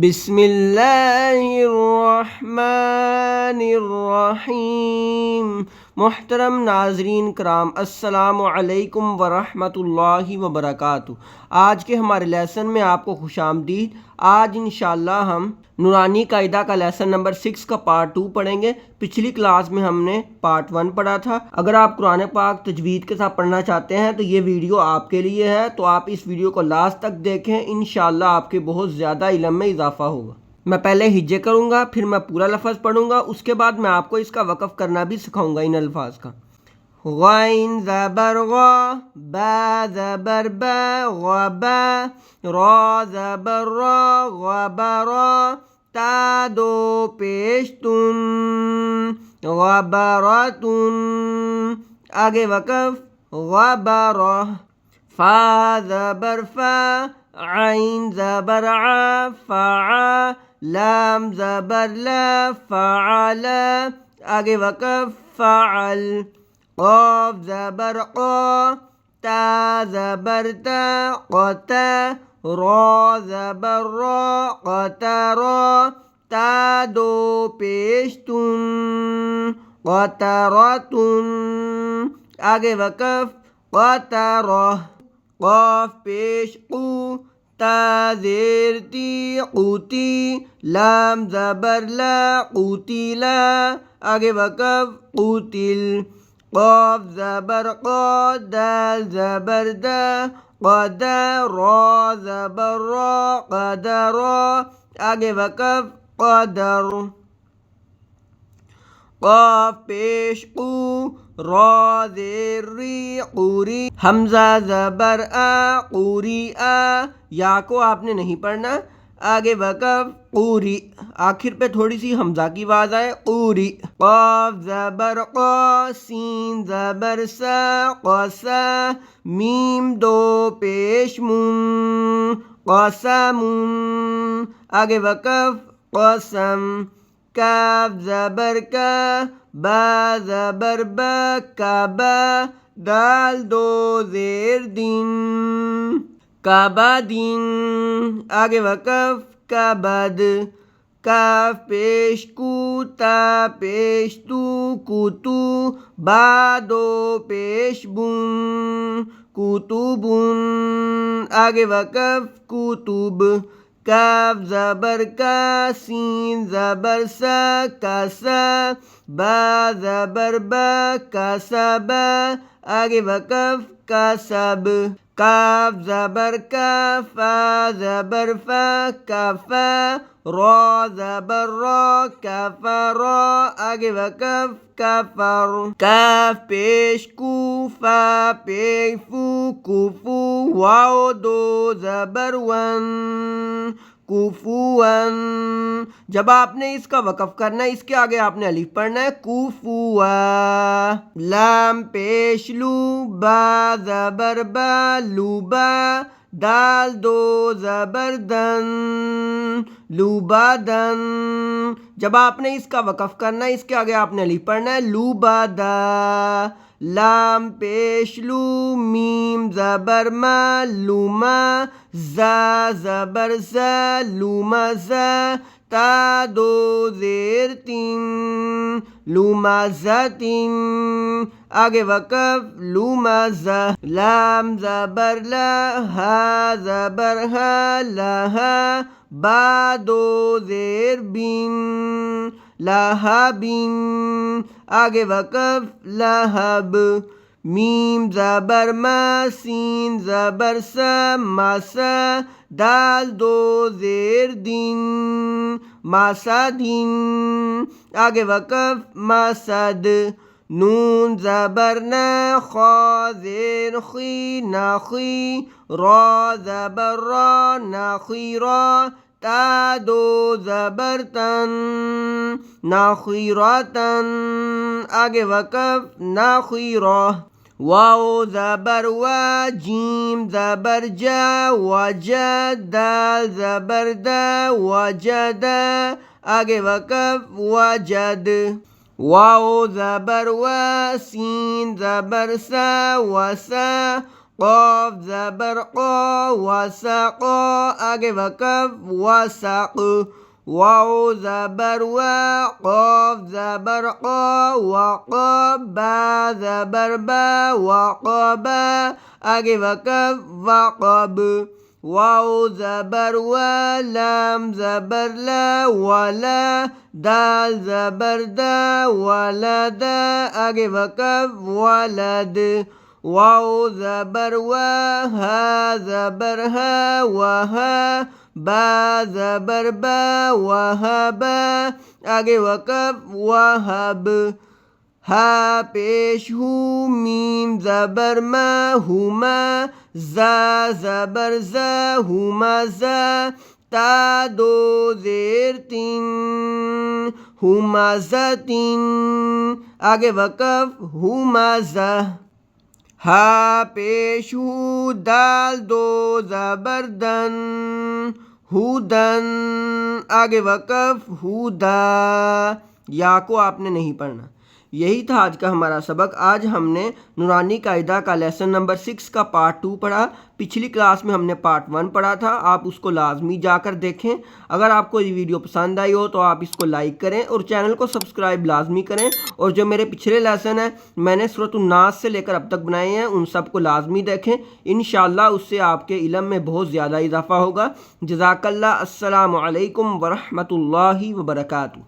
بسم اللہ الرحمن الرحیم۔ محترم ناظرین کرام، السلام علیکم ورحمۃ اللہ وبرکاتہ۔ آج کے ہمارے لیسن میں آپ کو خوش آمدید۔ آج انشاءاللہ ہم نورانی قاعدہ کا لیسن نمبر 6 کا پارٹ 2 پڑھیں گے۔ پچھلی کلاس میں ہم نے پارٹ 1 پڑھا تھا۔ اگر آپ قرآن پاک تجوید کے ساتھ پڑھنا چاہتے ہیں تو یہ ویڈیو آپ کے لیے ہے، تو آپ اس ویڈیو کو لاسٹ تک دیکھیں، انشاءاللہ آپ کے بہت زیادہ علم میں اضافہ ہوگا۔ میں پہلے ہجے کروں گا، پھر میں پورا لفظ پڑھوں گا، اس کے بعد میں آپ کو اس کا وقف کرنا بھی سکھاؤں گا ان الفاظ کا۔ غین زبر غا، با زبر با غبا، را زبر را غبرا، تا دو پیش تن غبراتن، آگے وقف غبرا، فا زبر فا، عین زبر ع فعا، لام زبر لا فعل، آگے وقف فعل، قاف زبر قا، تا زبر تا قتا، را زبر را قطرا، تا دو پیش تن قطراتن، آگے وقف قطرہ، قاف پیش قو، تا زیر تی قوتی، لام زبر لا قوتیلا، آگے وقف قوتل، قاف زبر قا، دال زبر دا قدا، را زبر را قدرا، آگے وقف قدر، قاف پیش قو، را زیر ری قوری، حمزہ زبر آ قوری آ، یا کو آپ نے نہیں پڑھنا، آگے وقف قوری، آخر پہ تھوڑی سی حمزہ کی آواز آئے، قوری، قاف زبر قا، سین زبر سا قسا، میم دو پیش من قسمن، آگے وقف قسم، کاف زبر کا، با زبر با کعبہ، دال دو زیر دن کعبدن، آگے وقف کعبد، کاف پیش کو، تا پیش تو کوتو، با دو پیش بن کوتوبن، آگے وقف کوتب، کاف زبر کا، سین زبر سا کسا، با زبر با کسبا، آگے وقف کسب، کاف زبر کا، فا زبر فا کفا، را زبر را کفرا، آگے وقف کفر، کاف پیش کو، فا پیش فو کوفو، واو دو زبر ون کوفون، جب آپ نے اس کا وقف کرنا ہے اس کے آگے آپ نے الف پڑھنا ہے، کوفوا، لام پیش لو، با زبر با لوبا، دال دو زبر دن لوبادن، جب آپ نے اس کا وقف کرنا ہے اس کے آگے آپ نے الف پڑھنا ہے، لوبادا، لام پیش لو، میم زبر ما لوما، زا زبر زا لوما زا، تا دو زیر تین لومازتن، آگے وقف لومازہ، لام زبر لا، ہا زبر ہا لہا، با دو زیر بن لہبن، آگے وقف لہب، میم زبر ما، سین زبر سا مسا، دال دو زیر دن مسدن، آگے وقف مسد، نون زبر نا، خا زیر خی نخی، را زبر را نخیرا، تا دو زبر تن نخیراتن، آگے وقف نخیرہ، واو زبر وا، جیم زبر جا وجد، دال زبر دا وجد، آگے وقف وجد، واو زبر وا، سین زبر سا وسا، قاف زبر قا وسق آگے وقف وسق واو زبر وا قاف زبر قا وقب با زبر با وقب آگے وقف وقب واو زبر وا لام زبر لا ولا دال زبر دا ولد آگے وقف ولد واو زبر وا ہا زبر ہا وہا با زبر با وہب آگے وقف وہب ہا پیش ہو میم زبر ما ہما زا زبر زا ہما زا تا دو زیر تین ہما زتین آگے وقف ہما زا ہا پیش ہو دال دو زبر دن ہودن آگے وقف ہودا یا کو آپ نے نہیں پڑھنا۔ یہی تھا آج کا ہمارا سبق۔ آج ہم نے نورانی قاعدہ کا لیسن نمبر 6 کا پارٹ 2 پڑھا۔ پچھلی کلاس میں ہم نے پارٹ 1 پڑھا تھا، آپ اس کو لازمی جا کر دیکھیں۔ اگر آپ کو یہ ویڈیو پسند آئی ہو تو آپ اس کو لائک کریں اور چینل کو سبسکرائب لازمی کریں، اور جو میرے پچھلے لیسن ہیں میں نے سورۃ الناس سے لے کر اب تک بنائے ہیں ان سب کو لازمی دیکھیں، انشاءاللہ اس سے آپ کے علم میں بہت زیادہ اضافہ ہوگا۔ جزاک اللہ۔ السلام علیکم ورحمۃ اللہ وبرکاتہ۔